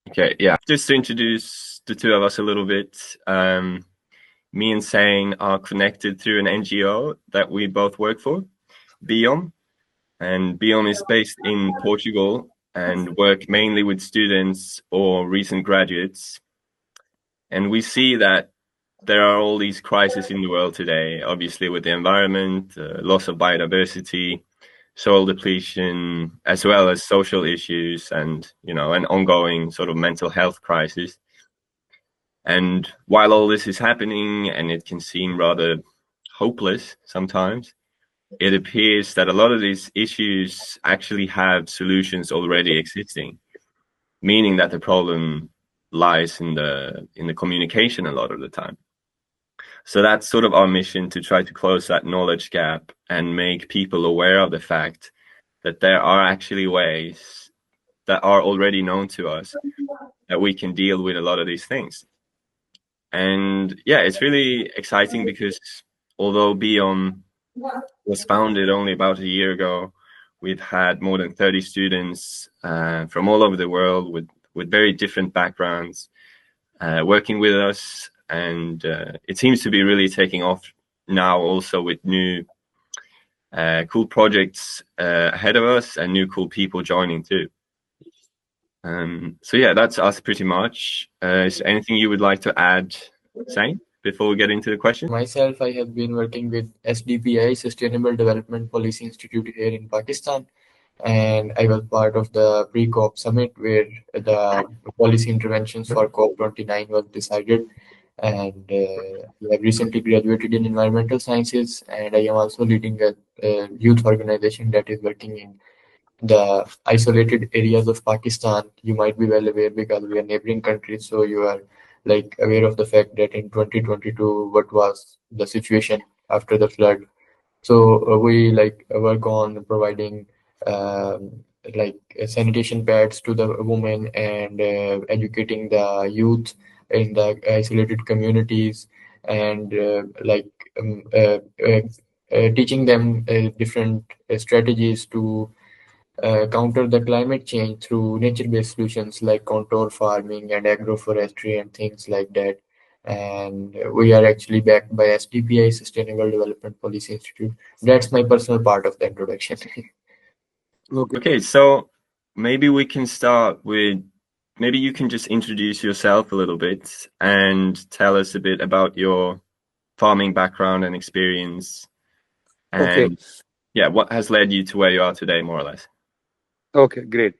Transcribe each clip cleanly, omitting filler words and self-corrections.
Okay, yeah. Just to introduce the two of us a little bit, me and Zain are connected through an NGO that we both work for, Biom, and Biom is based in Portugal and work mainly with students or recent graduates. And we see that there are all these crises in the world today, obviously with the environment, loss of biodiversity, soil depletion, as well as social issues and, an ongoing sort of mental health crisis. And while all this is happening and it can seem rather hopeless sometimes, it appears that a lot of these issues actually have solutions already existing, meaning that the problem lies in the communication a lot of the time. So that's sort of our mission, to try to close that knowledge gap and make people aware of the fact that there are actually ways that are already known to us that we can deal with a lot of these things. And yeah, it's really exciting because although Biom was founded only about a year ago, we've had more than 30 students from all over the world with very different backgrounds working with us. And it seems to be really taking off now, also with new cool projects ahead of us and new cool people joining too. So yeah, that's us pretty much. Is there anything you would like to add, Zain, before we get into the question? Myself, I have been working with SDPI, Sustainable Development Policy Institute here in Pakistan, and I was part of the pre-COP summit where the policy interventions for COP29 was decided. And I have recently graduated in environmental sciences, and I am also leading a youth organization that is working in the isolated areas of Pakistan. You might be well aware because we are neighboring countries, so you are like aware of the fact that in 2022, what was the situation after the flood. So we like work on providing like sanitation pads to the women and educating the youth in the isolated communities and teaching them different strategies to counter the climate change through nature-based solutions like contour farming and agroforestry and things like that. And we are actually backed by SDPI, Sustainable Development Policy Institute. That's my personal part of the introduction. Okay, so maybe we can start with, maybe you can just introduce yourself a little bit and tell us a bit about your farming background and experience, Okay. and yeah, what has led you to where you are today, more or less. Okay, great.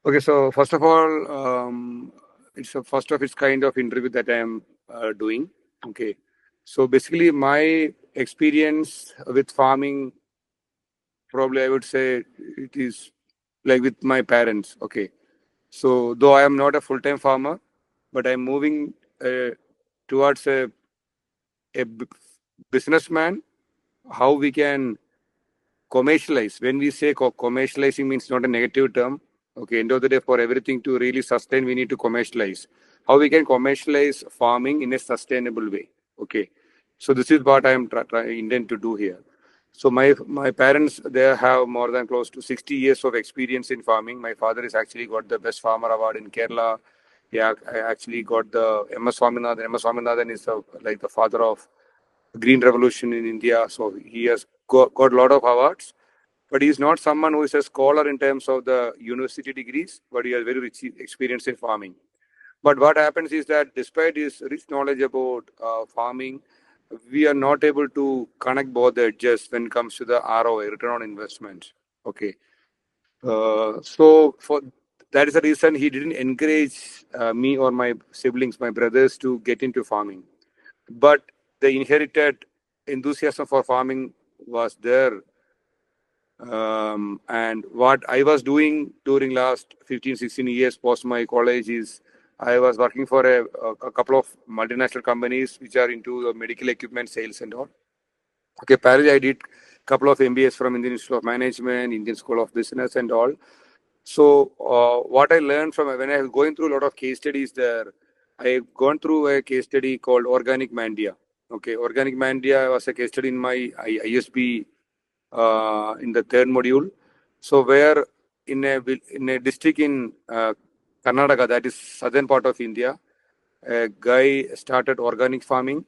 Okay, so first of all, it's a first of its kind of interview that I am doing. Okay, so basically my experience with farming, probably I would say it is like with my parents. Okay, so though I am not a full-time farmer, but I'm moving towards a businessman. How we can commercialize. When we say commercializing means not a negative term. Okay, end of the day, for everything to really sustain, we need to commercialize. How we can commercialize farming in a sustainable way. Okay, so this is what I am intend to do here. So my parents, they have more than close to 60 years of experience in farming. My father has actually got the best farmer award in Kerala. Yeah, I actually got the MS Swaminathan. MS Swaminathan is like the father of Green Revolution in India. So he has got a lot of awards, but he is not someone who is a scholar in terms of the university degrees, but he has very rich experience in farming. But what happens is that despite his rich knowledge about farming, we are not able to connect both the edges when it comes to the ROI, return on investment. Okay. So for that is the reason he didn't encourage me or my siblings, my brothers, to get into farming. But the inherited enthusiasm for farming was there. And what I was doing during last 15, 16 years post my college is I was working for a couple of multinational companies which are into medical equipment sales and all. Okay, parallelly I did a couple of MBAs from Indian Institute of Management, Indian School of Business and all. So what I learned from when I was going through a lot of case studies there, I've gone through a case study called Organic Mandia. Okay, Organic Mandia was a case study in my ISB in the third module. So where in a district in Karnataka, that is southern part of India. A guy started organic farming,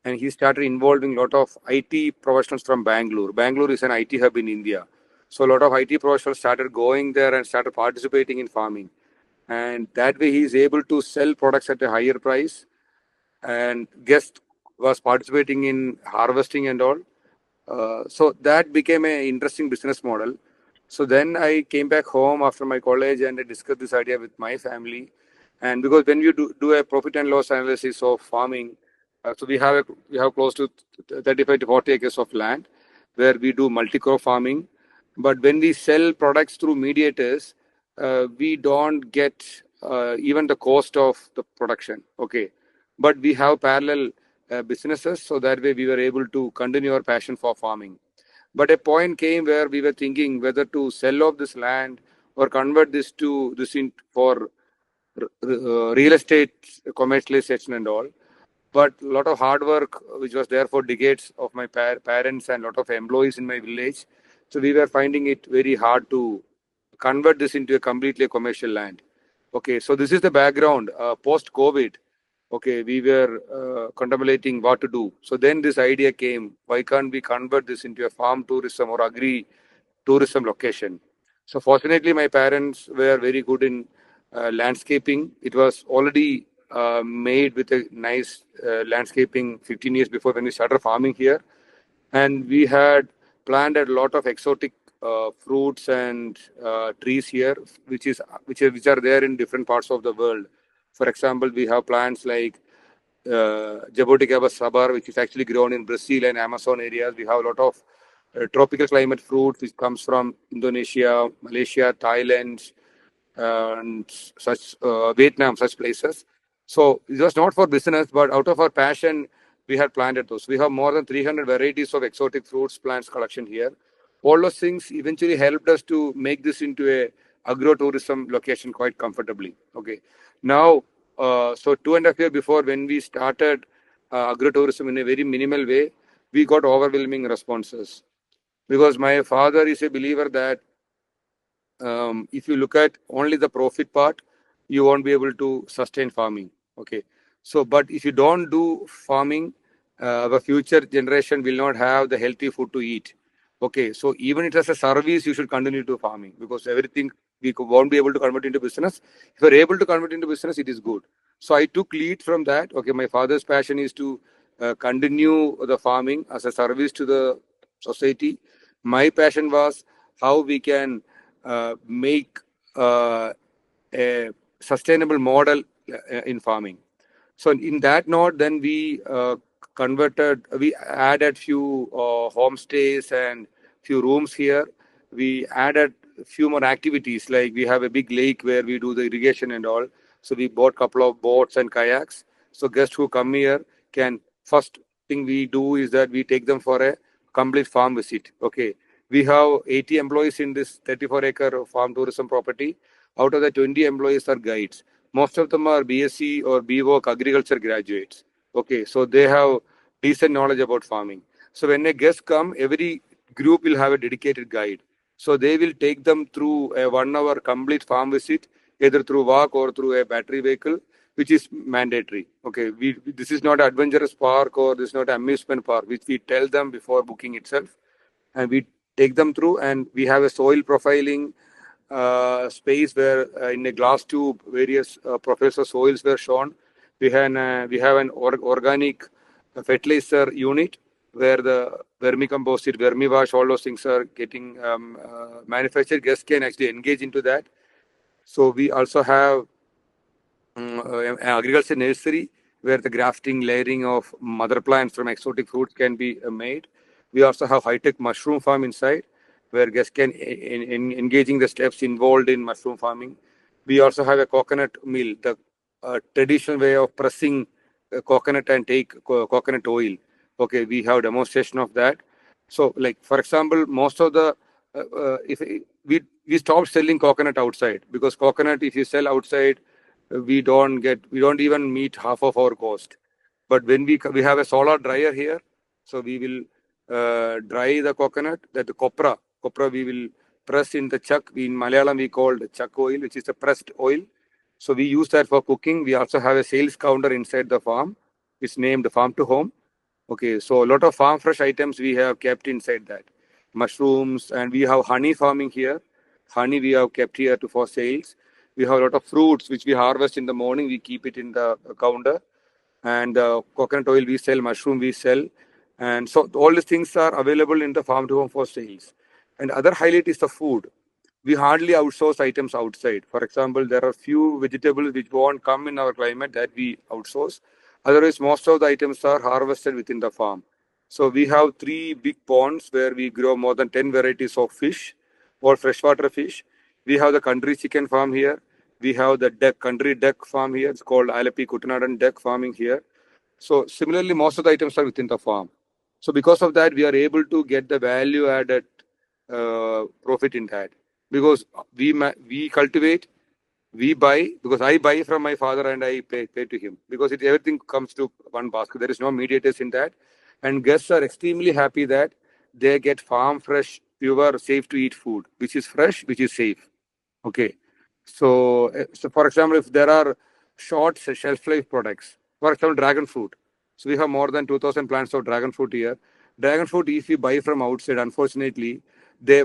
and he started involving a lot of IT professionals from Bangalore. Bangalore is an IT hub in India. So a lot of IT professionals started going there and started participating in farming. And that way he is able to sell products at a higher price. And guest was participating in harvesting and all. So that became an interesting business model. So then I came back home after my college and I discussed this idea with my family. And because when you do a profit and loss analysis of farming, so we have close to 35 to 40 acres of land where we do multi-crop farming. But when we sell products through mediators, we don't get even the cost of the production. Okay, but we have parallel businesses, so that way we were able to continue our passion for farming. But a point came where we were thinking whether to sell off this land or convert this for real estate commercialization and all. But a lot of hard work, which was there for decades of my parents and a lot of employees in my village, so we were finding it very hard to convert this into a completely commercial land. Okay, so this is the background. Post-COVID, okay, we were contemplating what to do. So then this idea came, why can't we convert this into a farm tourism or agri-tourism location? So fortunately, my parents were very good in landscaping. It was already made with a nice landscaping 15 years before when we started farming here. And we had planted a lot of exotic fruits and trees here, which are there in different parts of the world. For example, we have plants like Jaboticaba sabar, which is actually grown in Brazil and Amazon areas. We have a lot of tropical climate fruit, which comes from Indonesia, Malaysia, Thailand, and such Vietnam, such places. So it was not for business, but out of our passion, we had planted those. We have more than 300 varieties of exotic fruits, plants collection here. All those things eventually helped us to make this into a agro-tourism location quite comfortably. Okay. Now, so 2.5 years before, when we started agro-tourism in a very minimal way, we got overwhelming responses. Because my father is a believer that if you look at only the profit part, you won't be able to sustain farming. Okay. So, but if you don't do farming, the future generation will not have the healthy food to eat. Okay. So, even it as a service, you should continue to farming, because everything we won't be able to convert into business. If you're able to convert into business, it is good. So, I took lead from that. Okay. My father's passion is to continue the farming as a service to the society. My passion was how we can make a sustainable model in farming. So in that note, then we added few homestays and few rooms here. We added few more activities, like we have a big lake where we do the irrigation and all. So we bought a couple of boats and kayaks. So guests who come here can, first thing we do is that we take them for a complete farm visit. Okay. We have 80 employees in this 34-acre farm tourism property. Out of the 20 employees are guides. Most of them are BSc or BVoc agriculture graduates. Okay, so they have decent knowledge about farming. So when a guest come, every group will have a dedicated guide. So they will take them through a 1-hour complete farm visit, either through walk or through a battery vehicle, which is mandatory. Okay, this is not an adventurous park or this is not an amusement park, which we tell them before booking itself. And we take them through, and we have a soil profiling space where in a glass tube various profiles of soils were shown. We have an organic fertilizer unit where the vermicomposite, vermiwash, all those things are getting manufactured. Guests can actually engage into that. So we also have an agriculture nursery where the grafting, layering of mother plants from exotic fruits can be made. We also have high-tech mushroom farm inside, where guests can engaging the steps involved in mushroom farming. We also have a coconut mill, the traditional way of pressing coconut and take coconut oil. Okay, we have demonstration of that. So, like for example, most of the if we stopped selling coconut outside, because coconut, if you sell outside, we don't even meet half of our cost. But when we have a solar dryer here, so we will dry the coconut, that the copra we will press in the chuck. In Malayalam we call the chuck oil, which is a pressed oil. So we use that for cooking. We also have a sales counter inside the farm. It's named Farm to Home. Okay, so a lot of farm fresh items we have kept inside that. Mushrooms, and we have honey farming here. Honey we have kept here for sales. We have a lot of fruits which we harvest in the morning. We keep it in the counter. And coconut oil we sell, mushroom we sell. And so all these things are available in the Farm to Home for sales. And other highlight is the food. We hardly outsource items outside. For example, there are few vegetables which won't come in our climate that we outsource. Otherwise, most of the items are harvested within the farm. So we have 3 big ponds where we grow more than 10 varieties of fish or freshwater fish. We have the country chicken farm here. We have the country duck farm here. It's called Alapi Kuttanadan duck farming here. So similarly, most of the items are within the farm. So because of that, we are able to get the value added profit in that. Because we cultivate, we buy, because I buy from my father and I pay to him. Because everything comes to one basket. There is no mediators in that. And guests are extremely happy that they get farm fresh, pure, safe to eat food, which is fresh, which is safe. Okay. So for example, if there are short shelf life products, for example, dragon fruit. So we have more than 2,000 plants of dragon fruit here. Dragon fruit, if you buy from outside, unfortunately, they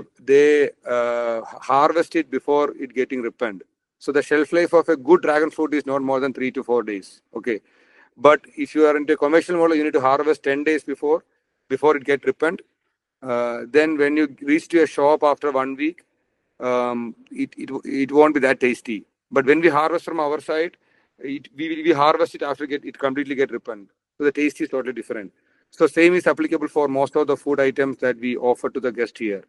harvest it before it getting ripened. So the shelf life of a good dragon fruit is not more than 3 to 4 days. Okay. But if you are into a commercial model, you need to harvest 10 days before it get ripened. Then when you reach to a shop after 1 week, it won't be that tasty. But when we harvest from our side, we harvest it after it completely get ripened. So the taste is totally different. So same is applicable for most of the food items that we offer to the guest here.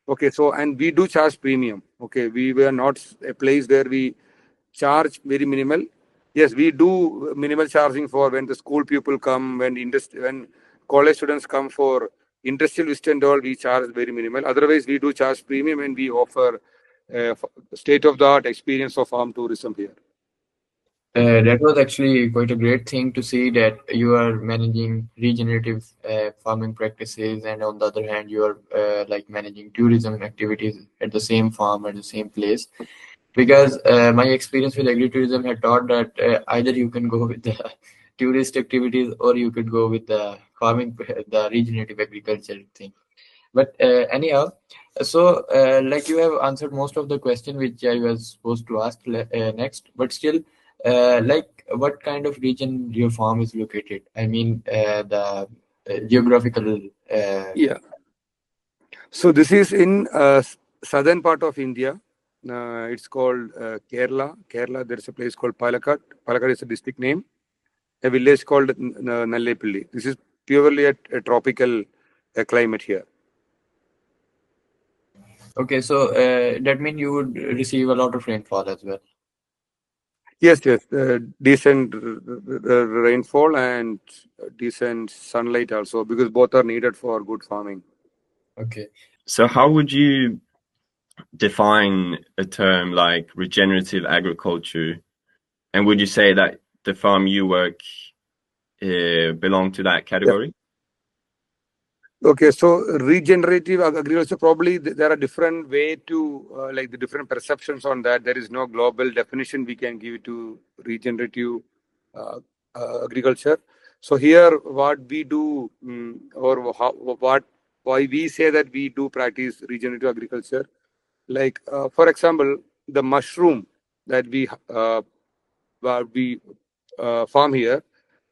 Okay, so and we do charge premium. Okay, we were not a place where we charge very minimal. Yes, we do minimal charging for when the school people come, when college students come for industrial visit and all, we charge very minimal. Otherwise, we do charge premium and we offer state-of-the-art experience of farm tourism here. That was actually quite a great thing to see that you are managing regenerative farming practices, and on the other hand, you are like managing tourism activities at the same farm at the same place. Because my experience with agri-tourism had taught that either you can go with the tourist activities or you could go with the farming, the regenerative agriculture thing. But anyhow, so like you have answered most of the question which I was supposed to ask next, but still, like what kind of region your farm is located? I mean, the geographical. Yeah. So this is in southern part of India. It's called Kerala. Kerala, there's a place called Palakkad. Palakkad is a district name. A village called Nallepalli. This is purely a tropical climate here. Okay, so that means you would receive a lot of rainfall as well. Yes, decent rainfall and decent sunlight also, because both are needed for good farming. Okay. So how would you define a term like regenerative agriculture? And would you say that the farm you work belong to that category? Okay, so regenerative agriculture, probably there are different way to like the different perceptions on that. There is no global definition we can give to regenerative agriculture. So here, what we do, why we say that we do practice regenerative agriculture, like for example, the mushroom that we farm here.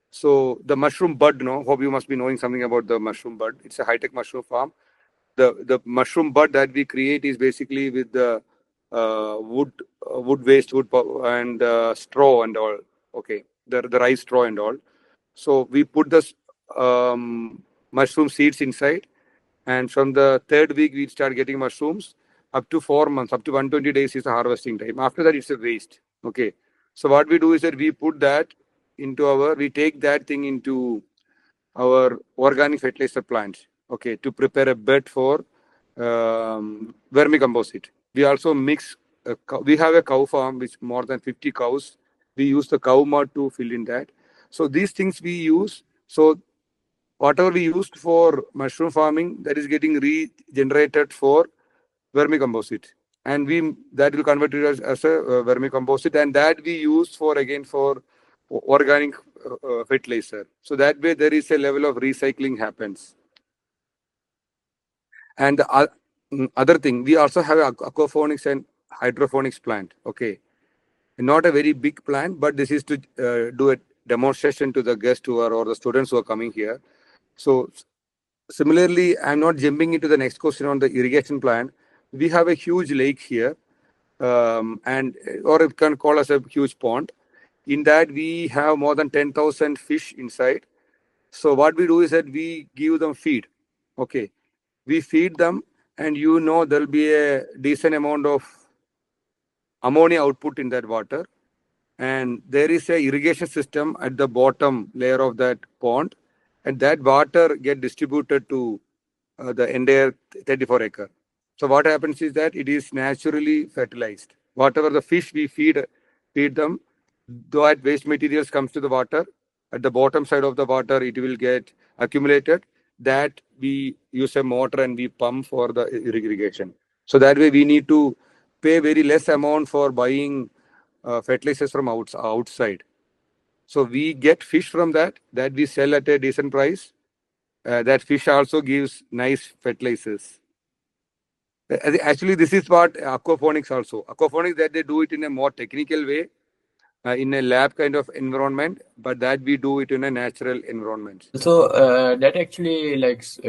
So the mushroom bud, hope you must be knowing something about the mushroom bud. It's a high-tech mushroom farm. The mushroom bud that we create is basically with the wood waste, and straw and all. Okay, the rice straw and all. So we put the mushroom seeds inside, and from the 3rd week we start getting mushrooms. Up to 4 months, up to 120 days is the harvesting time. After that, it's a waste. Okay, so what we do is that we put that we take that thing into our organic fertilizer plant, okay, to prepare a bed for vermicomposite. We also mix, we have a cow farm with more than 50 cows. We use the cow mud to fill in that. So these things we use. So whatever we used for mushroom farming, that is getting regenerated for vermicomposite. and that will convert it as a vermicomposite, and that we use for organic fertilizer. So that way there is a level of recycling happens. And the other thing, we also have aquaponics and hydroponics plant. Okay, not a very big plant, but this is to do a demonstration to the guests or the students who are coming here. So similarly, I'm not jumping into the next question on the irrigation plant. We have a huge lake here, and or it can call us a huge pond. In that, we have more than 10,000 fish inside. So what we do is that we give them feed. Okay, we feed them, and there'll be a decent amount of ammonia output in that water, and there is a irrigation system at the bottom layer of that pond, and that water get distributed to the entire 34 acre. So what happens is that it is naturally fertilized. Whatever the fish we feed them, that waste materials comes to the water. At the bottom side of the water, it will get accumulated. That we use a motor and we pump for the irrigation. So that way we need to pay very less amount for buying fertilizers from outside. So we get fish from that we sell at a decent price. That fish also gives nice fertilizers. Actually, this is what aquaponics also. Aquaponics, that they do it in a more technical way, in a lab kind of environment, but that we do it in a natural environment. So that actually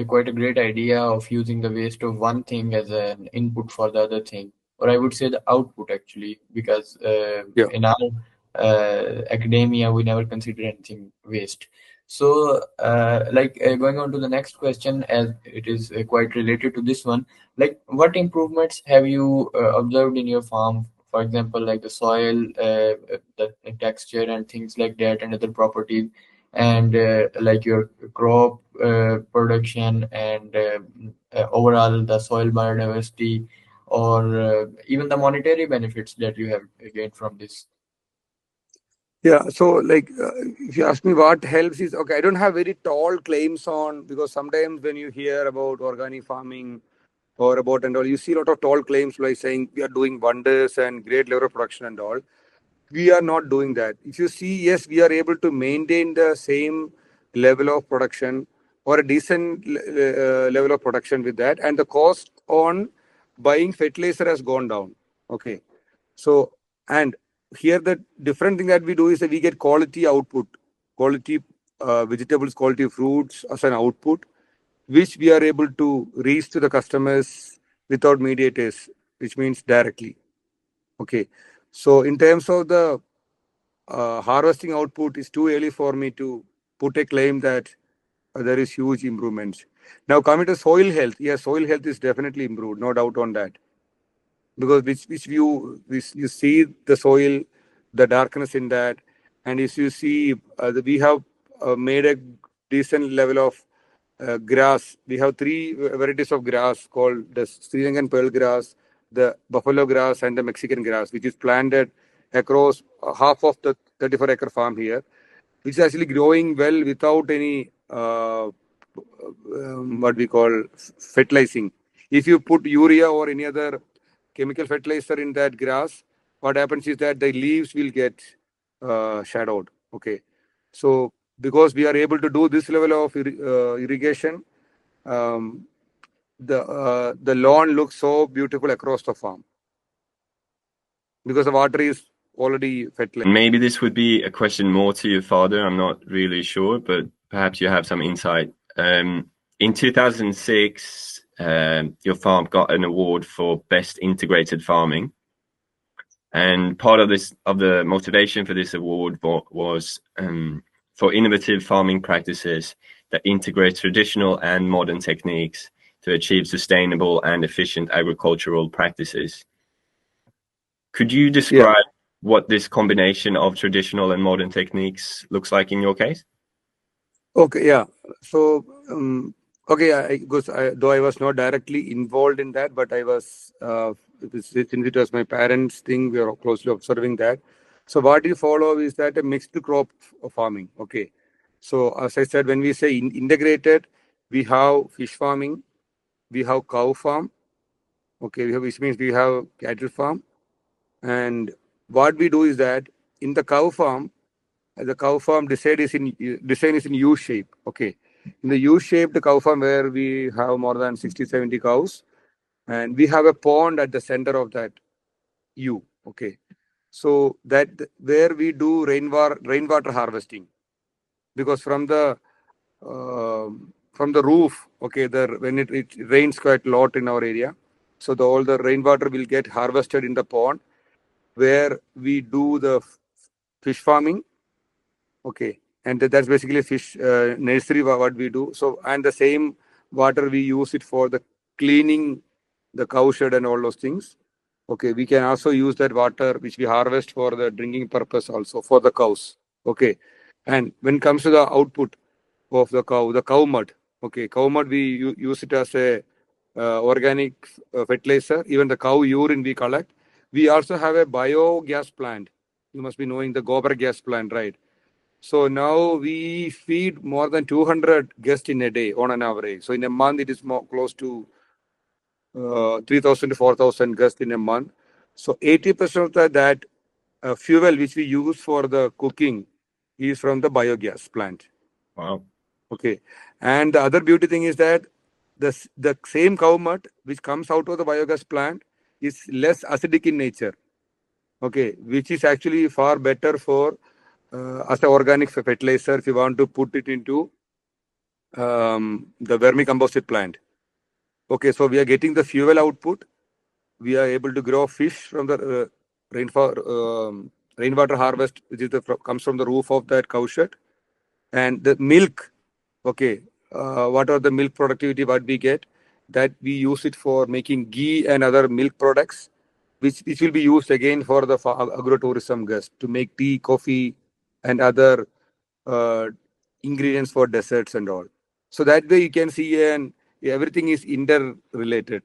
quite a great idea of using the waste of one thing as an input for the other thing, or I would say the output actually, because in our academia we never consider anything waste. So going on to the next question, as it is quite related to this one, like what improvements have you observed in your farm? For example, like the soil, the texture and things like that, and other properties, and like your crop production, and overall the soil biodiversity, or even the monetary benefits that you have gained from this. Yeah, so if you ask me what helps is, okay, I don't have very tall claims on, because sometimes when you hear about organic farming or about and all, you see a lot of tall claims like saying we are doing wonders and great level of production and all. We are not doing that. If you see, yes, we are able to maintain the same level of production or a decent level of production with that, and the cost on buying fertilizer has gone down. Okay, so and here the different thing that we do is that we get quality output, quality vegetables, quality fruits as an output, which we are able to reach to the customers without mediators, which means directly. Okay, so in terms of the harvesting output, is too early for me to put a claim that there is huge improvements. Now coming to soil health, yes, soil health is definitely improved, no doubt on that. Because you see the soil, the darkness in that, and if you see, we have made a decent level of grass. We have three varieties of grass called the Sri Lankan pearl grass, the buffalo grass, and the Mexican grass, which is planted across half of the 34-acre farm here, which is actually growing well without any what we call fertilizing. If you put urea or any other chemical fertilizer in that grass, what happens is that the leaves will get shadowed. Okay, so because we are able to do this level of irrigation, the lawn looks so beautiful across the farm because the water is already fertilized. Maybe this would be a question more to your father. I'm not really sure, but perhaps you have some insight. In 2006, your farm got an award for Best Integrated Farming. And part of the motivation for this award was for innovative farming practices that integrate traditional and modern techniques to achieve sustainable and efficient agricultural practices. Could you describe what this combination of traditional and modern techniques looks like in your case? Okay, yeah. So, okay, though I was not directly involved in that, but I was, since it was my parents' thing, we are closely observing that. So, what you follow is that a mixed crop farming. Okay. So, as I said, when we say integrated, we have fish farming, we have cow farm, Okay, which means we have cattle farm. And what we do is that in the cow farm design is in U shape. Okay, in the U-shaped cow farm where we have more than 60, 70 cows, and we have a pond at the center of that U. Okay, so that where we do rainwater harvesting, because from the roof, okay, when it rains quite a lot in our area, so all the rainwater will get harvested in the pond where we do the fish farming. Okay, and that's basically fish nursery what we do. So, and the same water we use it for the cleaning the cow shed and all those things. Okay, we can also use that water which we harvest for the drinking purpose also for the cows. Okay, and when it comes to the output of the cow mud. Okay, cow mud we use it as a organic fertilizer. Even the cow urine we collect. We also have a biogas plant. You must be knowing the gobar gas plant, right? So now we feed more than 200 guests in a day on an average. So in a month, it is more close to 3,000 to 4,000 guests in a month. So 80% of that fuel which we use for the cooking is from the biogas plant. Wow. Okay. And the other beauty thing is that the same cow mud which comes out of the biogas plant is less acidic in nature. Okay. Which is actually far better for as an organic fertilizer if you want to put it into the vermicomposite plant. Okay, so we are getting the fuel output. We are able to grow fish from the rainwater harvest, which is comes from the roof of that cow shed. And the milk, okay, what are the milk productivity what we get? That we use it for making ghee and other milk products, which will be used again for the agrotourism guests to make tea, coffee, and other ingredients for desserts and all. So that way you can see and everything is interrelated.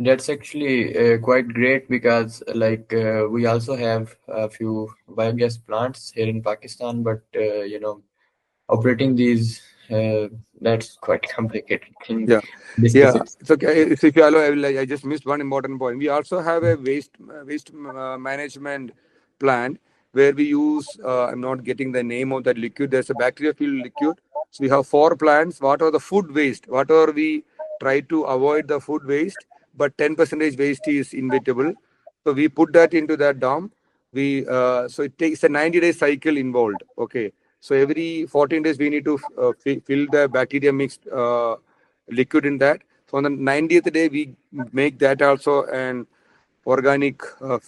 That's actually quite great because we also have a few biogas plants here in Pakistan, but operating these that's quite complicated thing. Yeah. Discuss Yeah, it. it's okay. If you allow, I just missed one important point. We also have a waste management plan where we use. I'm not getting the name of that liquid. There's a bacteria-filled liquid. So we have 4 plants. What are the food waste? Whatever we try to avoid the food waste, but 10% waste is inevitable. So we put that into that dump. So it takes a 90-day cycle involved. Okay. So every 14 days we need to fill the bacteria mixed liquid in that. So on the 90th day, we make that also an organic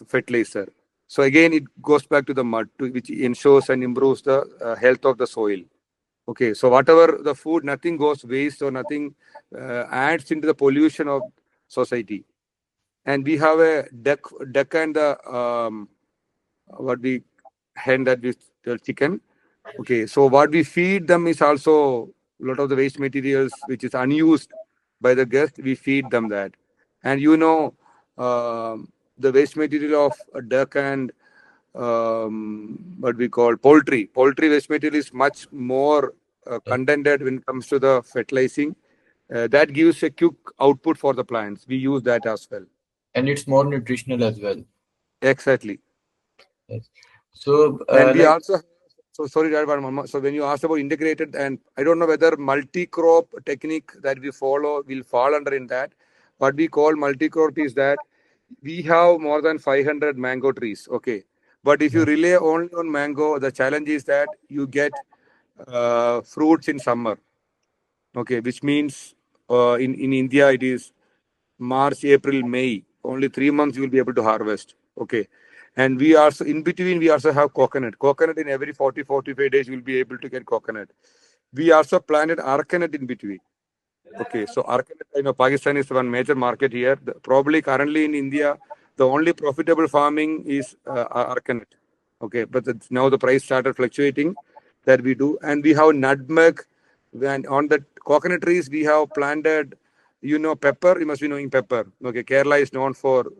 fertilizer. So again, it goes back to the mud, which ensures and improves the health of the soil. Okay, so whatever the food, nothing goes waste or nothing adds into the pollution of society. And we have a duck and the what we hen that with the chicken. Okay, so what we feed them is also a lot of the waste materials which is unused by the guest. We feed them that, and the waste material of a duck and what we call poultry. Poultry waste material is much more contented when it comes to the fertilizing. That gives a quick output for the plants. We use that as well. And it's more nutritional as well. Exactly. Yes. So and we also. So sorry, Mama. So when you asked about integrated, and I don't know whether multi-crop technique that we follow will fall under in that. What we call multi-crop is that we have more than 500 mango trees. Okay, but if you rely only on mango, the challenge is that you get fruits in summer. Okay, which means in India it is March, April, May. Only 3 months you will be able to harvest. Okay. And we also, in between, we also have coconut. Coconut in every 40, 45 days, you will be able to get coconut. We also planted arcanut in between. Okay. So arcanut, Pakistan is one major market here. Probably currently in India, the only profitable farming is arcanut. Okay. But now the price started fluctuating that we do. And we have nutmeg. And on the coconut trees, we have planted pepper. You must be knowing pepper. Okay, Kerala is known for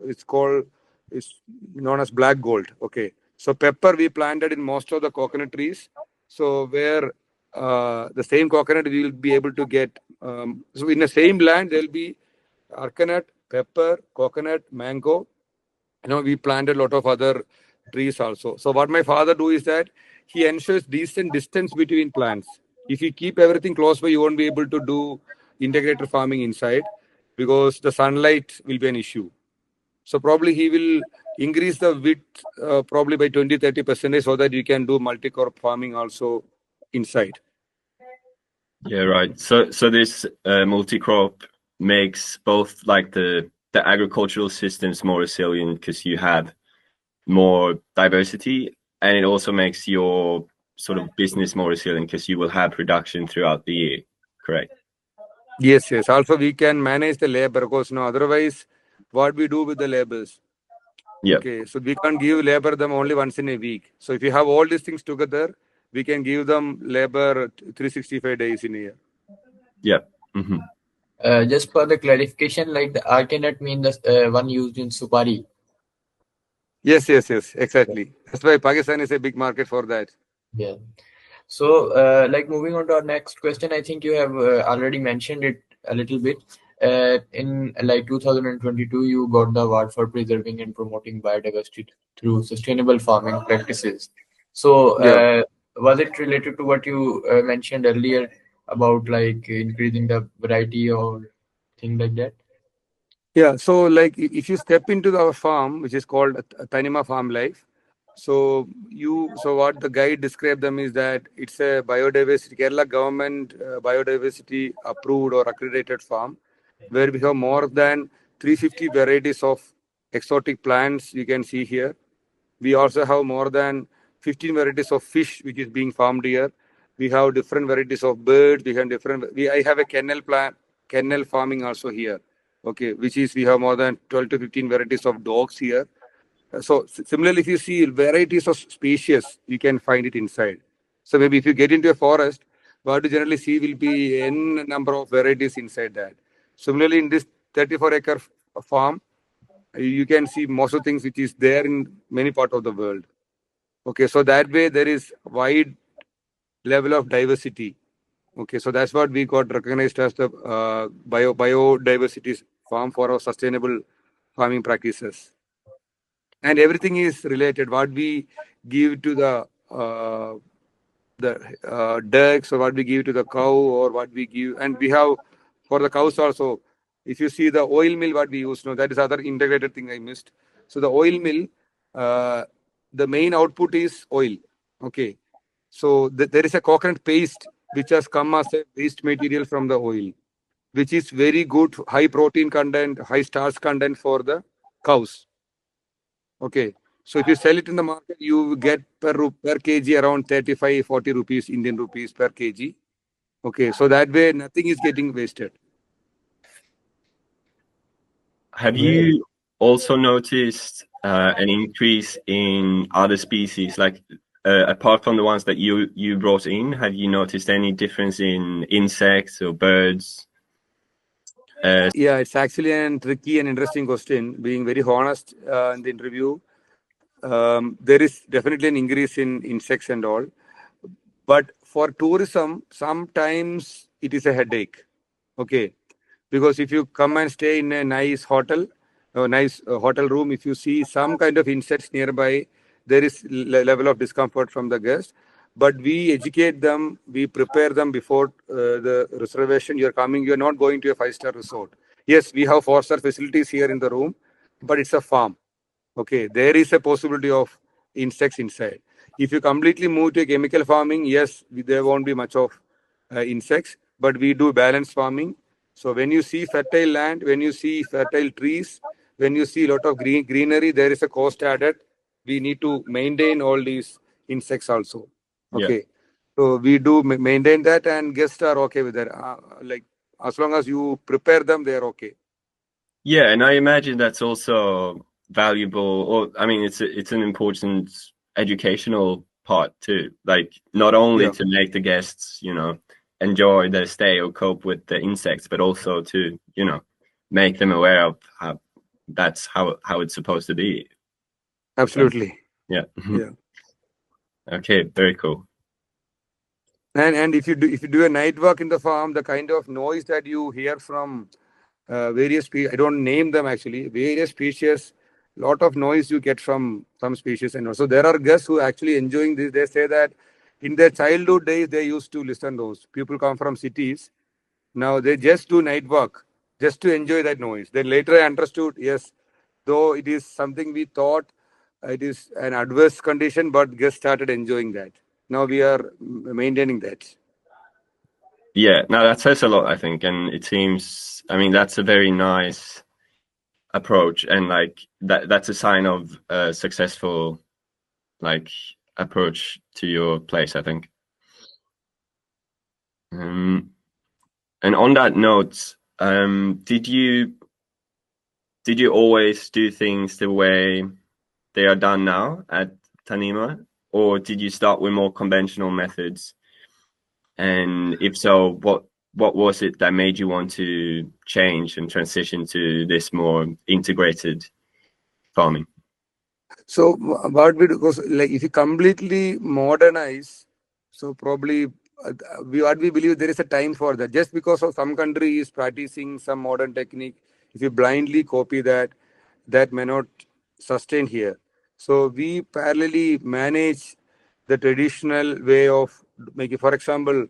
it's known as black gold. Okay, so pepper we planted in most of the coconut trees. So where the same coconut we will be able to get. So in the same land there will be arcanut pepper, coconut, mango. We planted a lot of other trees also. So what my father do is that he ensures decent distance between plants. If you keep everything close by, you won't be able to do integrated farming inside because the sunlight will be an issue. So probably he will increase the width probably by 20-30% so that you can do multi-crop farming also inside. Yeah, right. So this multi-crop makes both like the agricultural systems more resilient because you have more diversity, and it also makes your sort of business more resilient because you will have production throughout the year. Correct? Yes. Also, we can manage the labor because otherwise, what we do with the labors? Yeah. Okay, so we can't give labor them only once in a week. So if you have all these things together, we can give them labor 365 days in a year. Yeah. Just for the clarification, like the arcanut mean the one used in supari. Yes, exactly. That's why Pakistan is a big market for that. Yeah. So, like moving on to our next question, I think you have already mentioned it a little bit. In like 2022, you got the award for preserving and promoting biodiversity through sustainable farming practices. So, Yeah. was it related to what you mentioned earlier about like increasing the variety or thing like that? Yeah. So like if you step into our farm, which is called Thanima Farm Life, so what the guide described them is that it's a biodiversity Kerala government biodiversity approved or accredited farm where we have more than 350 varieties of exotic plants you can see here. We also have more than 15 varieties of fish which is being farmed here. We have different varieties of birds. I have a kennel farming also here. Okay, which is we have more than 12 to 15 varieties of dogs here. So similarly, if you see varieties of species, you can find it inside. So maybe if you get into a forest, what you generally see will be n number of varieties inside that. Similarly, in this 34-acre farm, you can see most of the things which is there in many parts of the world. Okay, so that way there is wide level of diversity. Okay, so that's what we got recognized as the biodiversity farm for our sustainable farming practices. And everything is related. What we give to the ducks, or what we give to the cow, or what we give, and we have for the cows also. If you see the oil mill, what we use, that is other integrated thing I missed. So the oil mill, the main output is oil. Okay, so there is a coconut paste which has come as a waste material from the oil, which is very good, high protein content, high starch content for the cows. Okay, so if you sell it in the market, you get per kg around 35-40 rupees, Indian rupees per kg. Okay, so that way nothing is getting wasted. Have you also noticed an increase in other species, like apart from the ones that you brought in? Have you noticed any difference in insects or birds? Yeah, it's actually a tricky and interesting question. Being very honest in the interview, there is definitely an increase in insects and all. But for tourism, sometimes it is a headache. Okay, because if you come and stay in a nice hotel, a nice hotel room, if you see some kind of insects nearby, there is level of discomfort from the guest. But we educate them, we prepare them before the reservation. You're coming, you're not going to a 5-star resort. Yes, we have 4-star facilities here in the room, but it's a farm. Okay, there is a possibility of insects inside. If you completely move to chemical farming, yes, there won't be much of insects, but we do balanced farming. So when you see fertile land, when you see fertile trees, when you see a lot of greenery, there is a cost added. We need to maintain all these insects also. Okay, Yeah. so we do maintain that, and guests are okay with that. Like as long as you prepare them, they are okay. Yeah, and I imagine that's also valuable, or I mean, it's an important educational part too. Like not only to make the guests, enjoy their stay or cope with the insects, but also to, make them aware of how that's how it's supposed to be. Absolutely. Yeah. Yeah. Okay, very cool. And if you do a night walk in the farm, the kind of noise that you hear from various species. I don't name them actually. Various species. Lot of noise you get from some species, and also there are guests who actually enjoying this. They say that in their childhood days they used to listen those. People come from cities. Now they just do night walk just to enjoy that noise. Then later I understood, yes, though it is something we thought it is an adverse condition, but guests started enjoying that. Now we are maintaining that. Yeah, no, that says a lot, I think, and it seems, I mean, that's a very nice approach, and like that's a sign of a successful like approach to your place, I think. And on that note, did you always do things the way they are done now at Thanima, or did you start with more conventional methods? And if so, what was it that made you want to change and transition to this more integrated farming? So what we do, because like if you completely modernize, so probably what we believe there is a time for that. Just because of some country is practicing some modern technique, if you blindly copy that, that may not sustain here. So we parallelly manage the traditional way of making. For example,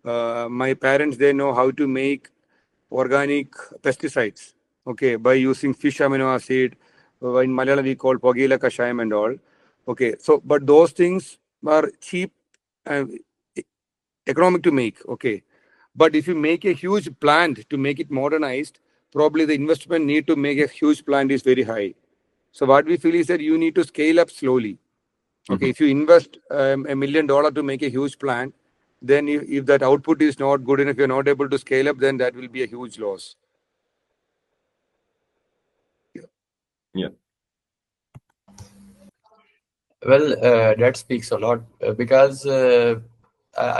my parents, they know how to make organic pesticides, okay, by using fish amino acid. In Malayalam we call Pogila Kashayam and all. Okay, so but those things are cheap and economic to make. Okay, but if you make a huge plant to make it modernized, probably the investment need to make a huge plant is very high. So what we feel is that you need to scale up slowly. Okay, if you invest $1 million to make a huge plant, then if that output is not good enough, you're not able to scale up, then that will be a huge loss. Yeah. Well, that speaks a lot because I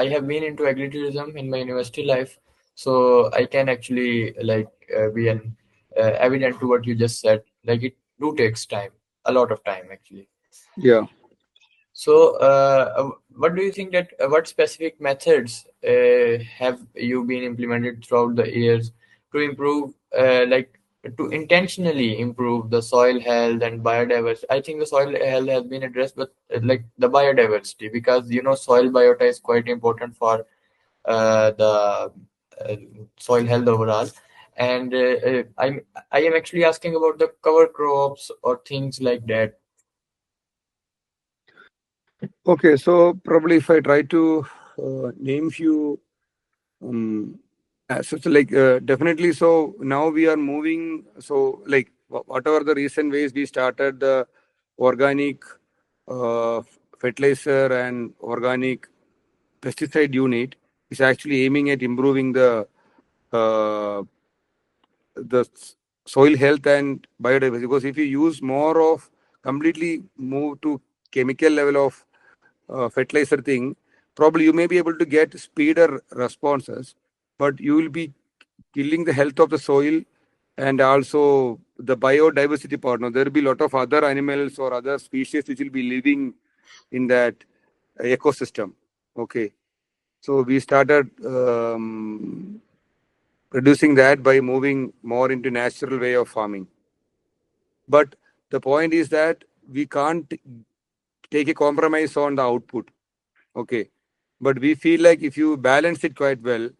have been into agritourism in my university life, so I can actually be an evident to what you just said. Like it do takes time, a lot of time actually. Yeah. So, what do you think that what specific methods have you been implemented throughout the years to improve, to intentionally improve the soil health and biodiversity? I think the soil health has been addressed, but like the biodiversity, because soil biota is quite important for the soil health overall. And I am actually asking about the cover crops or things like that. Okay, so probably if I try to name few, definitely. So now we are moving. So like whatever the recent ways we started the organic uh, fertilizer and organic pesticide unit is actually aiming at improving uh, the soil health and biodiversity. Because if you use more of completely move to chemical level of fertilizer thing, probably you may be able to get speeder responses, but you will be killing the health of the soil and also the biodiversity part. Now there will be a lot of other animals or other species which will be living in that ecosystem. Okay, so we started reducing that by moving more into natural way of farming. But the point is that we can't take a compromise on the output. Okay, but we feel like if you balance it quite well,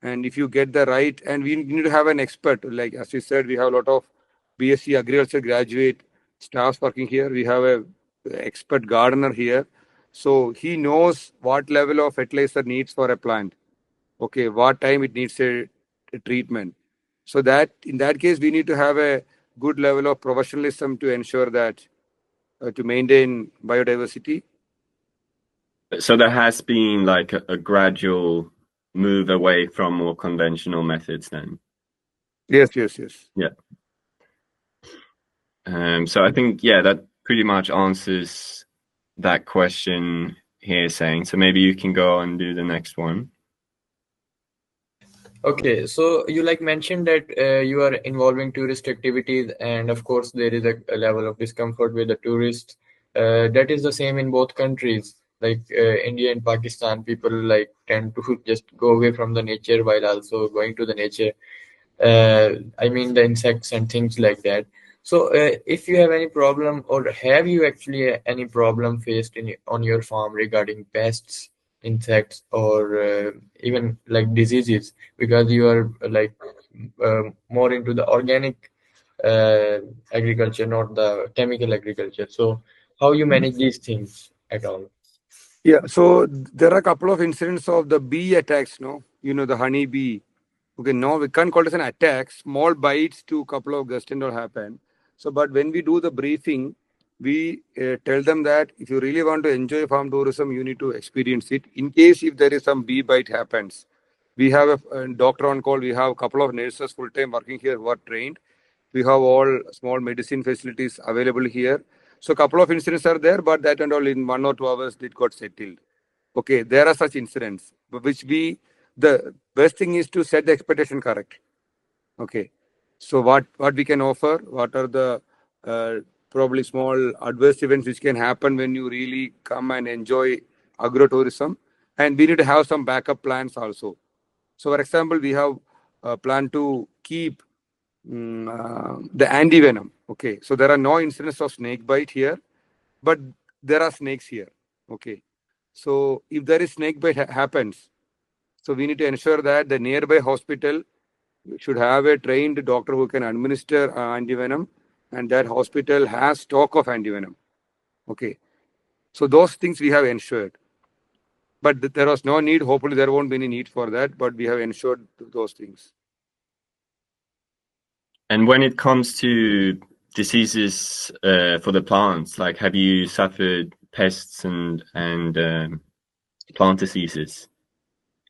and if you get the right, and we need to have an expert, like as you said, we have a lot of BSc agriculture graduate staffs working here. We have a expert gardener here, so he knows what level of fertilizer needs for a plant. Okay, what time it needs a treatment. So that in that case, we need to have a good level of professionalism to ensure that to maintain biodiversity. So there has been like a gradual move away from more conventional methods then. Yes. Yeah. So I think, yeah, that pretty much answers that question here, saying. So maybe you can go and do the next one. Okay, so you mentioned that you are involving tourist activities, and of course there is a level of discomfort with the tourists. That is the same in both countries. Like India and Pakistan, people tend to just go away from the nature while also going to the nature. I mean the insects and things like that. So if you have any problem, or have you actually any problem faced on your farm regarding pests, insects, or even like diseases, because you are like more into the organic uh, agriculture, not the chemical agriculture. So how you manage these things at all? Yeah, so there are a couple of incidents of the bee attacks, no? The honey bee. Okay, no, we can't call it an attack. Small bites to couple of gusts and all happen. So, but when we do the briefing, we tell them that if you really want to enjoy farm tourism, you need to experience it. In case if there is some bee bite happens, we have a doctor on call. We have a couple of nurses full time working here who are trained. We have all small medicine facilities available here. So, a couple of incidents are there, but that and all in 1 or 2 hours it got settled. Okay, there are such incidents, which the best thing is to set the expectation correct. Okay, so what we can offer, what are the probably small adverse events which can happen when you really come and enjoy agrotourism, and we need to have some backup plans also. So, for example, we have a plan to keep the anti-venom. Okay, so there are no incidents of snake bite here, but there are snakes here. Okay, so if there is snake bite happens, so we need to ensure that the nearby hospital should have a trained doctor who can administer antivenom, and that hospital has stock of antivenom. Okay, so those things we have ensured, but there was no need. Hopefully, there won't be any need for that, but we have ensured those things. And when it comes to diseases for the plants, like have you suffered pests and plant diseases?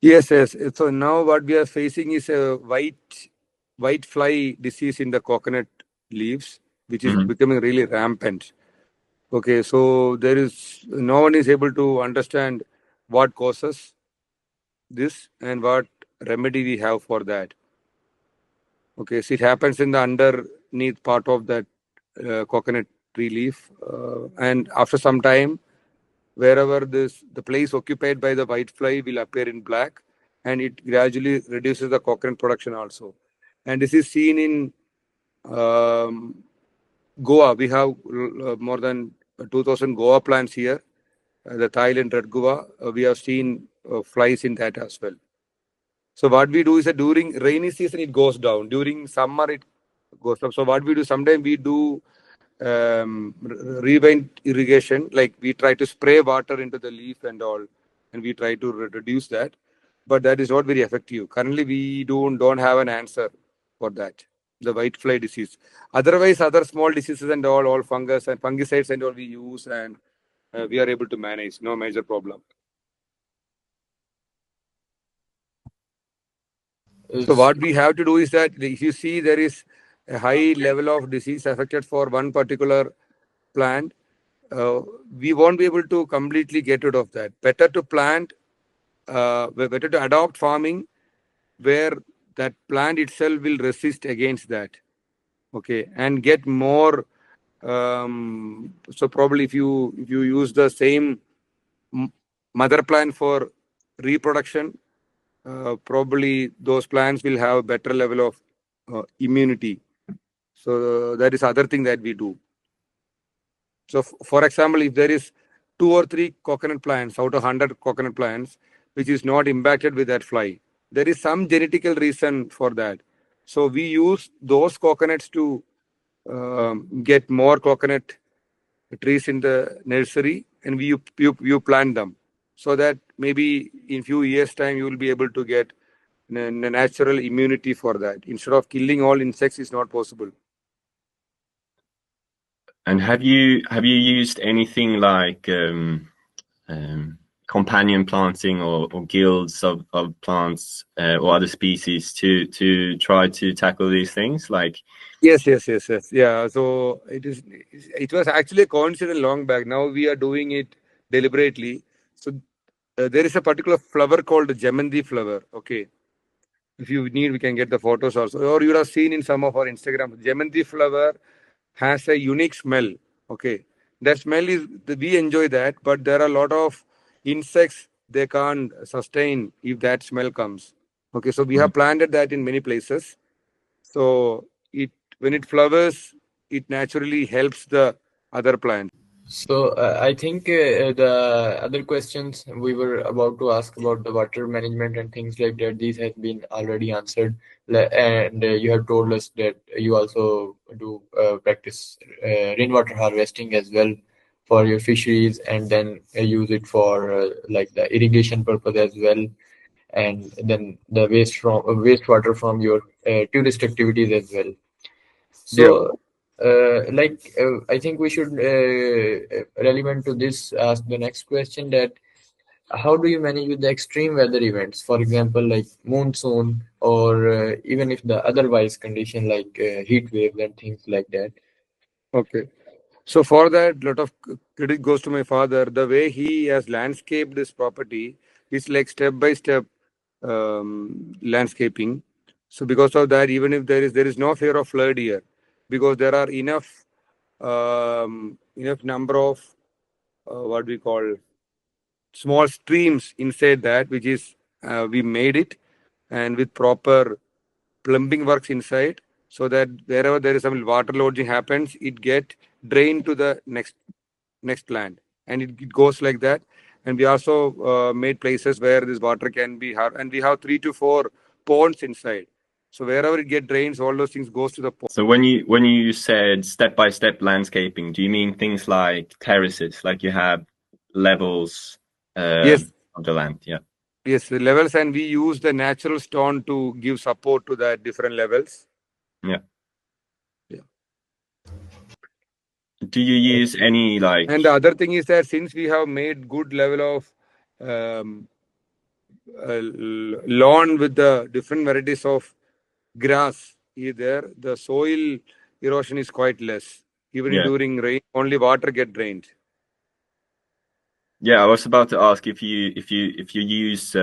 Yes, yes. So now what we are facing is a white fly disease in the coconut leaves, which is becoming really rampant. Okay, so no one is able to understand what causes this and what remedy we have for that. Okay, so it happens in the underneath part of that coconut tree leaf, and after some time, wherever the place occupied by the white fly will appear in black, and it gradually reduces the coconut production also. And this is seen in Goa. We have more than 2,000 Goa plants here. The Thailand red Goa, we have seen flies in that as well. So what we do is that during rainy season it goes down. During summer it goes up. So what we do, sometimes we do rewind irrigation, like we try to spray water into the leaf and all, and we try to reduce that, but that is not very effective. Currently we don't have an answer for that, the white fly disease. Otherwise, other small diseases and all fungus and fungicides and all we use, and we are able to manage, no major problem. So what we have to do is that if you see there is a high level of disease affected for one particular plant, we won't be able to completely get rid of that. Better to better to adopt farming where that plant itself will resist against that. Okay, and get more. So probably if you use the same mother plant for reproduction, probably those plants will have a better level of immunity. So that is other thing that we do. So for example, if there is 2 or 3 coconut plants out of 100 coconut plants, which is not impacted with that fly, there is some genetical reason for that. So we use those coconuts to get more coconut trees in the nursery, and you plant them, so that maybe in few years time you will be able to get a natural immunity for that. Instead of killing all insects, is not possible. And have you used anything like companion planting or guilds of plants or other species to try to tackle these things? Like Yes. Yeah. So it was actually a coincidence long back. Now we are doing it deliberately. So there is a particular flower called the Gemanthi flower. Okay. If you need, we can get the photos also. Or you would have seen in some of our Instagram. Gemanthi flower has a unique smell. Okay. That smell we enjoy that, but there are a lot of insects they can't sustain if that smell comes. Okay. So we have planted that in many places. So when it flowers, it naturally helps the other plants. So I think the other questions we were about to ask about the water management and things like that, these have been already answered. And you have told us that you also do practice rainwater harvesting as well for your fisheries, and then use it for like the irrigation purpose as well, and then the wastewater from your tourist activities as well. Yeah. So, I think we should, relevant to this, ask the next question that how do you manage with the extreme weather events? For example, like monsoon, or even if the otherwise condition like heat waves and things like that. Okay. So for that, lot of credit goes to my father. The way he has landscaped this property is like step by step landscaping. So because of that, even if there is no fear of flood here, because there are enough number of what we call small streams inside that, which is we made it, and with proper plumbing works inside, so that wherever there is some water lodging happens, it get drained to the next land, and it goes like that. And we also made places where this water can be and we have 3 to 4 ponds inside. So wherever it get drains, all those things goes to the pond. So when you said step-by-step landscaping, do you mean things like terraces, like you have levels Yes, of the land? Yeah. yes, the levels, and we use the natural stone to give support to the different levels. Yeah. Yeah. Do you use any like? And the other thing is that since we have made good level of um, lawn with the different varieties of grass either, the soil erosion is quite less. Even Yeah. during rain, only water get drained. Yeah, I was about to ask if you use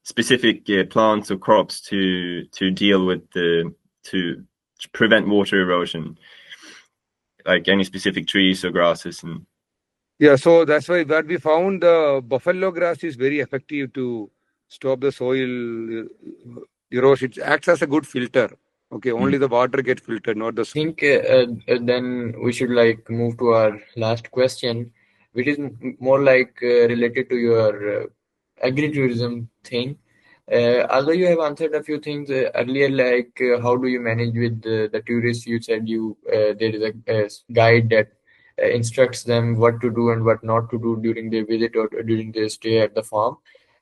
specific plants or crops to deal with to prevent water erosion, like any specific trees or grasses. And Yeah, so that's why that we found the buffalo grass is very effective to stop the soil erosion. It acts as a good filter. Okay, only the water gets filtered, not the I think then we should like move to our last question, which is more like related to your agri-tourism thing. Although you have answered a few things earlier, like how do you manage with the tourists? You said there is a guide that instructs them what to do and what not to do during their visit or during their stay at the farm.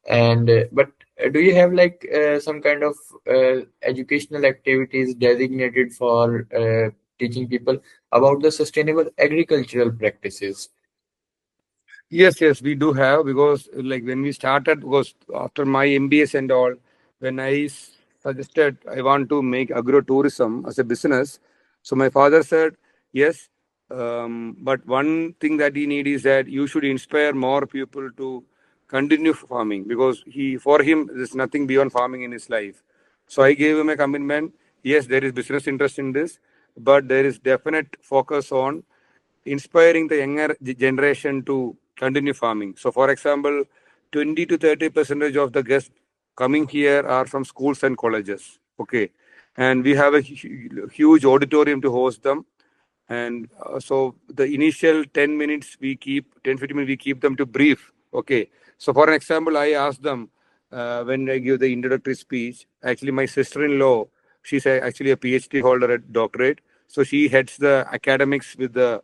And but do you have like some kind of educational activities designated for teaching people about the sustainable agricultural practices? Yes, we do have, because like when we started, because after my MBS and all, when I suggested I want to make agrotourism as a business, so my father said yes, but one thing that you need is that you should inspire more people to continue farming, because for him there's nothing beyond farming in his life. So I gave him a commitment. Yes, there is business interest in this, but there is definite focus on inspiring the younger generation to continue farming. So, for example, 20 to 30% of the guests coming here are from schools and colleges. Okay, and we have a huge auditorium to host them. And so the initial 10 minutes we keep, 10 15 minutes we keep them to brief. Okay, so for an example, I asked them when I give the introductory speech. Actually, my sister-in-law, she's actually a PhD holder at doctorate, so she heads the academics with the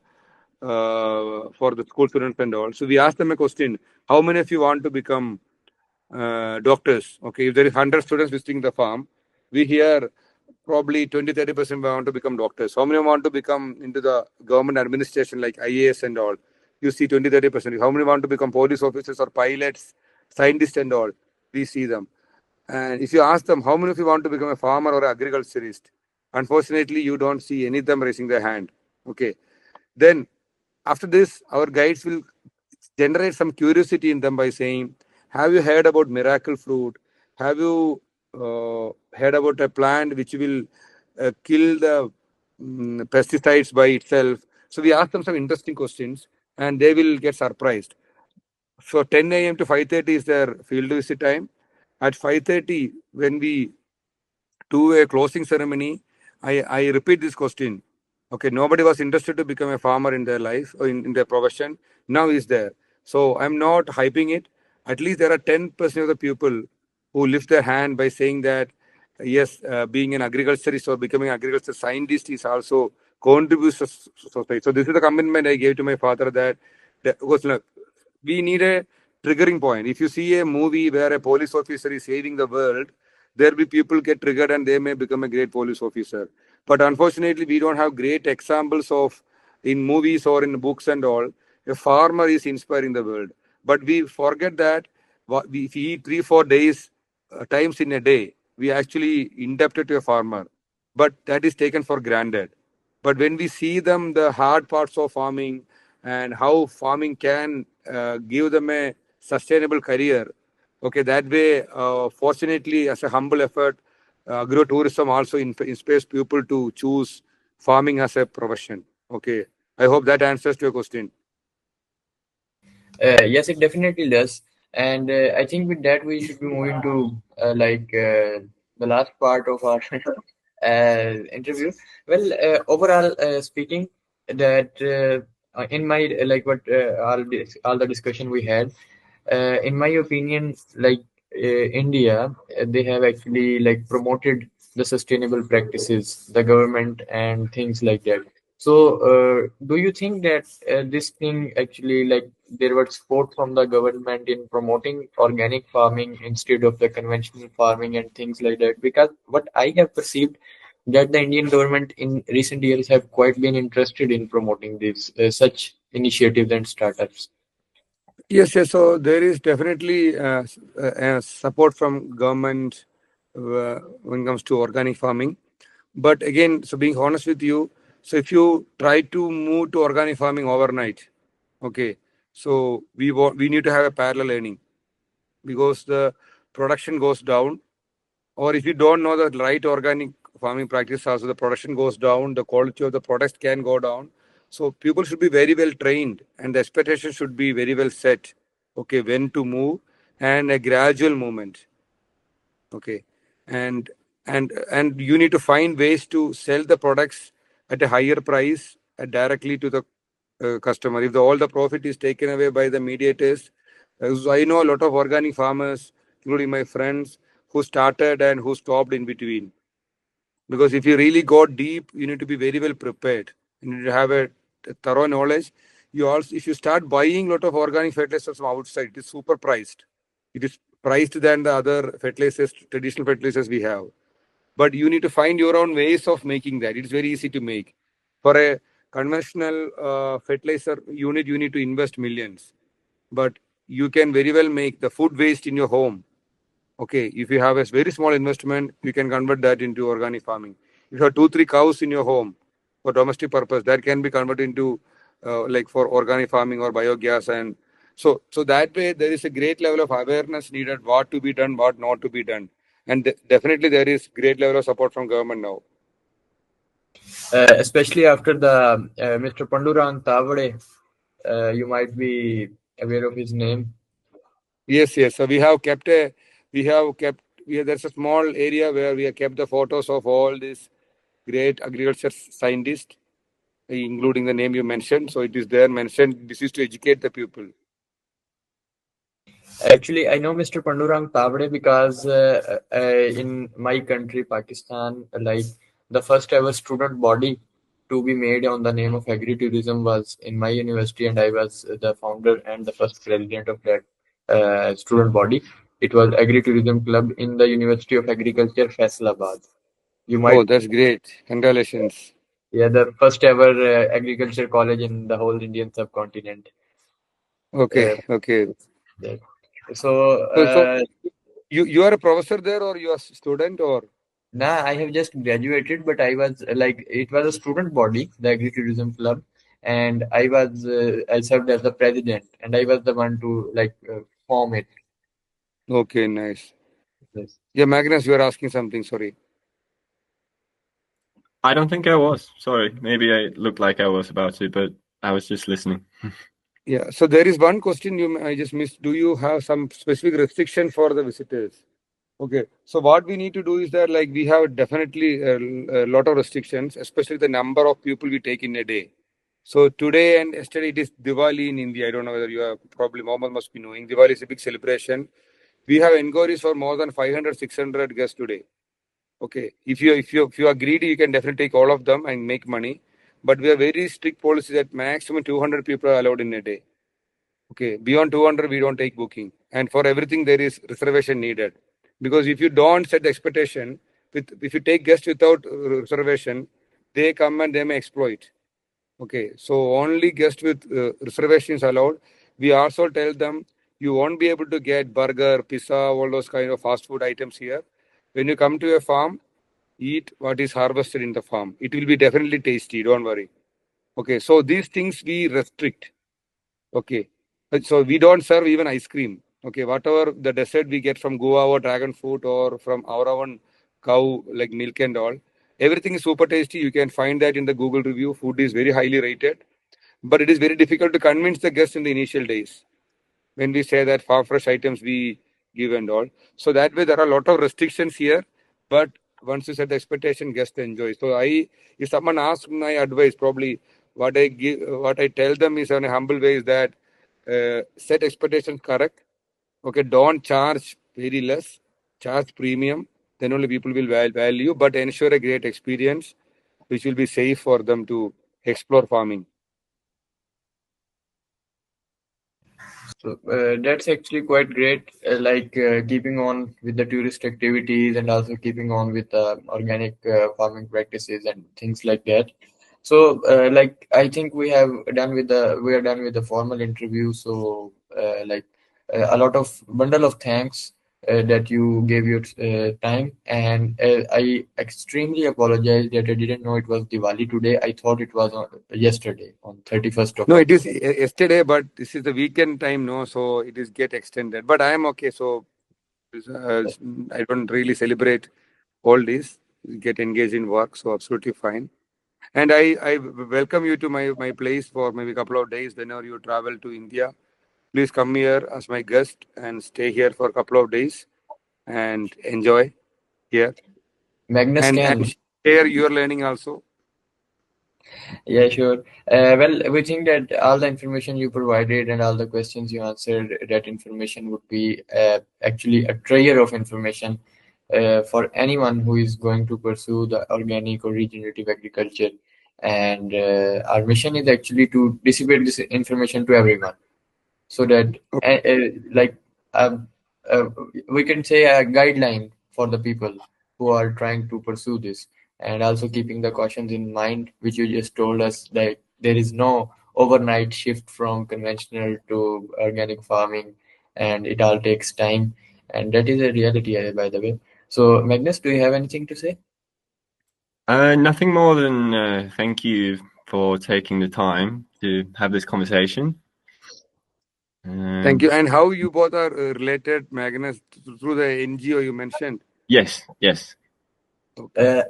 for the school students and all. So we asked them a question: how many of you want to become doctors? Okay, if there is 100 students visiting the farm, we hear probably 20-30% want to become doctors. How many want to become into the government administration like IAS and all? You see 20-30%. How many want to become police officers or pilots, scientists and all? We see them. And if you ask them, how many of you want to become a farmer or agriculturist? Unfortunately, you don't see any of them raising their hand. Okay. Then after this, our guides will generate some curiosity in them by saying, have you heard about miracle fruit? Have you heard about a plant which will kill the pesticides by itself? So we ask them some interesting questions and they will get surprised. So 10 a.m. to 5:30 is their field visit time. At 5:30, when we to a closing ceremony, I repeat this question. Okay, nobody was interested to become a farmer in their life or in their profession. Now is there. So I'm not hyping it. At least there are 10% of the people who lift their hand by saying that yes, being an agriculturist or becoming an agriculture scientist is also contributes to society. So this is the commitment I gave to my father that was, look, we need a triggering point. If you see a movie where a police officer is saving the world, there will be people get triggered and they may become a great police officer. But unfortunately, we don't have great examples of in movies or in books and all. A farmer is inspiring the world. But we forget that if we eat 3-4 days times in a day, we actually indebted to a farmer. But that is taken for granted. But when we see them, the hard parts of farming and how farming can give them a sustainable career, okay, that way, fortunately, as a humble effort, agrotourism also inspires people to choose farming as a profession. Okay, I hope that answers to your question. Yes, it definitely does. And I think with that, we should be moving to the last part of our interview. Well, overall speaking, that in my all the discussion we had, in my opinion, India, they have actually like promoted the sustainable practices, the government and things like that. So, do you think that this thing actually like there was support from the government in promoting organic farming instead of the conventional farming and things like that? Because what I have perceived that the Indian government in recent years have quite been interested in promoting these such initiatives and startups. Yes, yes. So there is definitely support from government when it comes to organic farming. But again, so being honest with you, so if you try to move to organic farming overnight, okay, so we need to have a parallel learning because the production goes down, or if you don't know the right organic farming practice, also the production goes down, the quality of the products can go down. So people should be very well trained, and the expectation should be very well set. Okay, when to move, and a gradual movement. Okay, and and you need to find ways to sell the products at a higher price directly to the customer. If all the profit is taken away by the mediators, so I know a lot of organic farmers, including my friends, who started and who stopped in between. Because if you really go deep, you need to be very well prepared. You need to have a thorough knowledge. You also, if you start buying a lot of organic fertilizers from outside, it is super priced. It is priced than the other fertilizers, traditional fertilizers we have. But you need to find your own ways of making that. It's very easy to make. For a conventional fertilizer unit, you need to invest millions. But you can very well make the food waste in your home. Okay, if you have a very small investment, you can convert that into organic farming. If you have 2-3 cows in your home for domestic purpose, that can be converted into like for organic farming or biogas. And so that way there is a great level of awareness needed, what to be done, what not to be done. And definitely there is great level of support from government now. Especially after the Mr. Pandurang Tavade, you might be aware of his name. Yes, yes. So there's a small area where we have kept the photos of all these great agriculture scientists, including the name you mentioned. So it is there mentioned. This is to educate the people. Actually, I know Mr. Pandurang Tavade because in my country, Pakistan, like the first ever student body to be made on the name of Agri-tourism was in my university, and I was the founder and the first president of that student body. It was Agri-tourism Club in the University of Agriculture, Faisalabad. You might, Oh, that's great. Congratulations. yeah, the first ever agriculture college in the whole Indian subcontinent. Okay, Uh, okay. that. So, So you are a professor there, or you are a student, or? nah, I have just graduated, but I was like, it was a student body, the Agri-tourism Club, and I served as the president, and I was the one to form it. Okay, nice. Yes. Yeah, Magnus, you are asking something. Sorry. I don't think I was. Sorry. Maybe I looked like I was about to, but I was just listening. Yeah. So there is one question I just missed. Do you have some specific restriction for the visitors? Okay, so what we need to do is that like we have definitely a lot of restrictions, especially the number of people we take in a day. So today and yesterday it is Diwali in India. I don't know whether you are probably Mohammed must be knowing. Diwali is a big celebration. We have inquiries for more than 500, 600 guests today. Okay, if you are greedy, you can definitely take all of them and make money. But we have very strict policy that maximum 200 people are allowed in a day. Okay, beyond 200, we don't take booking. And for everything, there is reservation needed. Because if you don't set the expectation, if you take guests without reservation, they come and they may exploit. Okay, so only guests with reservations allowed. We also tell them you won't be able to get burger, pizza, all those kind of fast food items here. When you come to a farm, eat what is harvested in the farm. It will be definitely tasty, don't worry. Okay, so these things we restrict. Okay. So we don't serve even ice cream. Okay. Whatever the dessert we get from Goa or dragon fruit or from our own cow, like milk and all, everything is super tasty. You can find that in the Google review. Food is very highly rated. But it is very difficult to convince the guests in the initial days when we say that farm fresh items we give and all. So that way there are a lot of restrictions here. But once you set the expectation, guests enjoy. So if someone asks my advice, probably what I tell them is in a humble way is that set expectations correct. Okay, don't charge very less, charge premium. Then only people will value, but ensure a great experience, which will be safe for them to explore farming. So that's actually quite great, keeping on with the tourist activities and also keeping on with organic farming practices and things like that. So, I think we are done with the formal interview. So, a lot of bundle of thanks that you gave your time, and I extremely apologize that I didn't know it was Diwali today. I thought it was yesterday on 31st of No, it is October. yesterday, but this is the weekend time, no, so it is get extended. But I am okay, so I don't really celebrate all this. Get engaged in work, so absolutely fine. And I welcome you to my place for maybe a couple of days whenever you travel to India. Please come here as my guest and stay here for a couple of days and enjoy here Magnus and can. share your learning also. Yeah, sure. Well, we think that all the information you provided and all the questions you answered, that information would be actually a treasure of information for anyone who is going to pursue the organic or regenerative agriculture. And our mission is actually to dissipate this information to everyone, so that like um, uh, we can say a guideline for the people who are trying to pursue this, and also keeping the cautions in mind which you just told us, that there is no overnight shift from conventional to organic farming, and it all takes time, and that is a reality, by the way. So, Magnus, do you have anything to say? Nothing more than thank you for taking the time to have this conversation. Thank you. And how you both are related, Magnus, through the NGO you mentioned? Yes.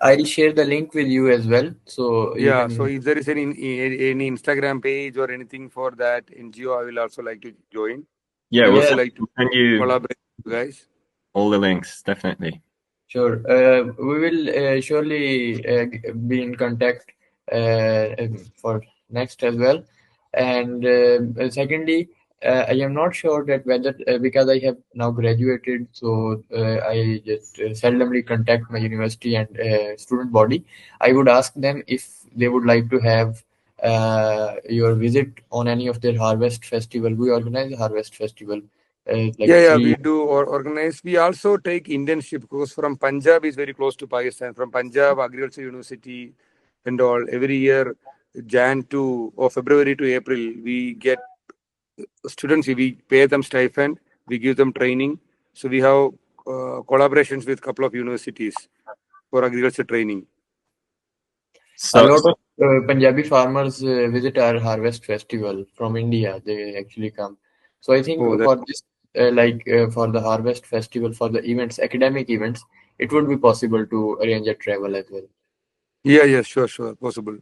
I'll share the link with you as well, so you Yeah. can. So if there is any Instagram page or anything for that NGO, I will also like to join. Yeah, I we'll also like to send you collaborate with you guys. all the links, definitely. Sure. We will surely be in contact for next as well. And secondly, I am not sure that whether, because I have now graduated, so I just seldomly contact my university and student body. I would ask them if they would like to have your visit on any of their harvest festival. We organize a harvest festival, like Yeah, three. we do organize. We also take internship because from Punjab is very close to Pakistan. From Punjab Agriculture University and all, every year, Jan to or February to April, we get students. We pay them stipend. We give them training. So we have collaborations with couple of universities for agriculture training. A So, lot of Punjabi farmers visit our harvest festival from India. They actually come. So I think Oh, that for this, for the harvest festival, for the events, academic events, it would be possible to arrange a travel as well. yeah, sure, possible.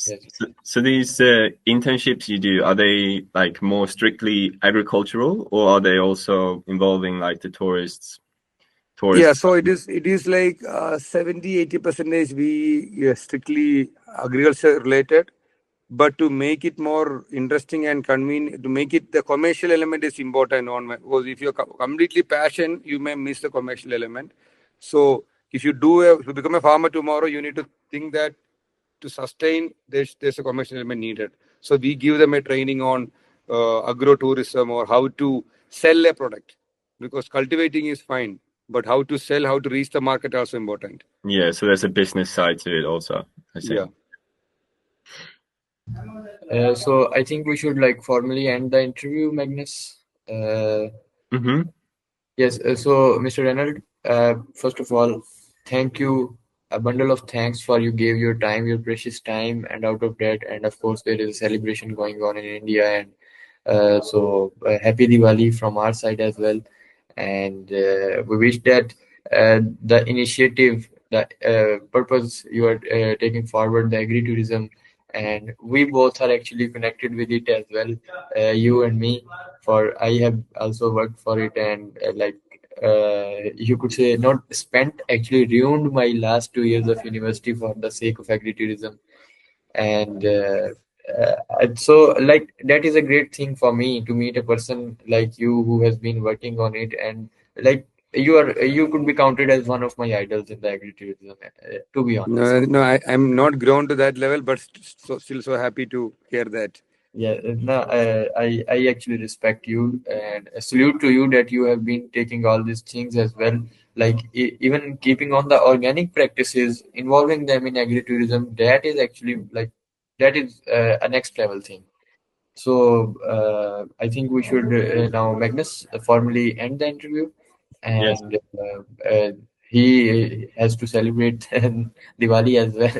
Yes. so these internships you do, are they like more strictly agricultural, or are they also involving like the tourists towards? Yeah, so it is like 70-80% we strictly agriculture related, but to make it more interesting and convenient, to make it the commercial element is important because if you're completely passionate, you may miss the commercial element. So if you become a farmer tomorrow, you need to think that to sustain, there's a commercial element needed. So we give them a training on agrotourism or how to sell a product, because cultivating is fine, but how to sell, how to reach the market also important. Yeah, so there's a business side to it also, I think. Yeah. So I think we should like formally end the interview, Magnus. Yes. So Mr. Reynold, first of all, thank you. A bundle of thanks for you gave your time, your precious time, and out of that, and of course there is a celebration going on in India, and so happy Diwali from our side as well. And we wish that the initiative, the purpose you are taking forward, the agri-tourism, and we both are actually connected with it as well, you and me. For I have also worked for it, and you could say not spent, actually ruined my last 2 years of university for the sake of agri-tourism. And so like that is a great thing for me to meet a person like you who has been working on it, and like you could be counted as one of my idols in the agritourism, to be honest. No, I'm not grown to that level, but still so happy to hear that. Yeah, no, I actually respect you and salute to you that you have been taking all these things as well, like even keeping on the organic practices, involving them in agritourism. That is actually like that is a next level thing. So I think we should now, Magnus, formally end the interview, Yes. and he has to celebrate Diwali as well.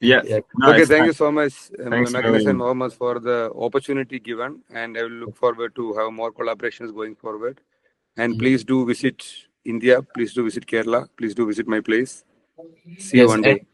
Yeah. Yeah. No, Okay, it's thank fine. you so much, Thanks, Magnus and Mohammed. Mohammed, for the opportunity given, and I will look forward to have more collaborations going forward. And please do visit India. Please do visit Kerala. Please do visit my place. See you Yes, one day.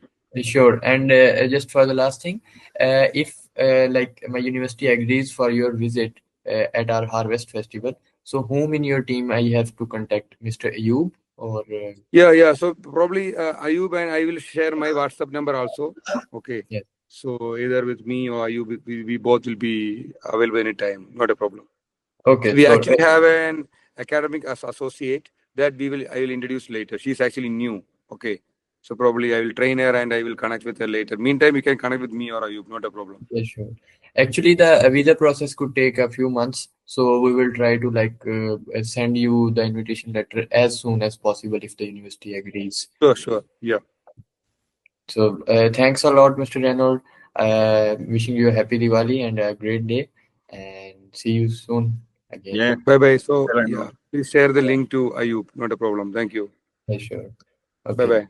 sure. And just for the last thing, if like my university agrees for your visit at our Harvest Festival, so whom in your team I have to contact, Mr. Ayub or? Yeah. So probably Ayub and I will share my WhatsApp number also. Okay. Yes. So either with me or Ayub, we both will be available anytime. Not a problem. Okay. So we So actually have an academic associate that I will introduce later. She's actually new. Okay. So probably I will train her and I will connect with her later. Meantime, you can connect with me or Ayub. Not a problem. yeah, sure. Actually, the visa process could take a few months, so we will try to like send you the invitation letter as soon as possible if the university agrees. Sure. Yeah. So thanks a lot, Mr. Reynold. Wishing you a happy Diwali and a great day, and see you soon again. Yeah. Bye. So Hello. yeah, please share the link to Ayub. Not a problem. Thank you. Yeah, sure. Bye.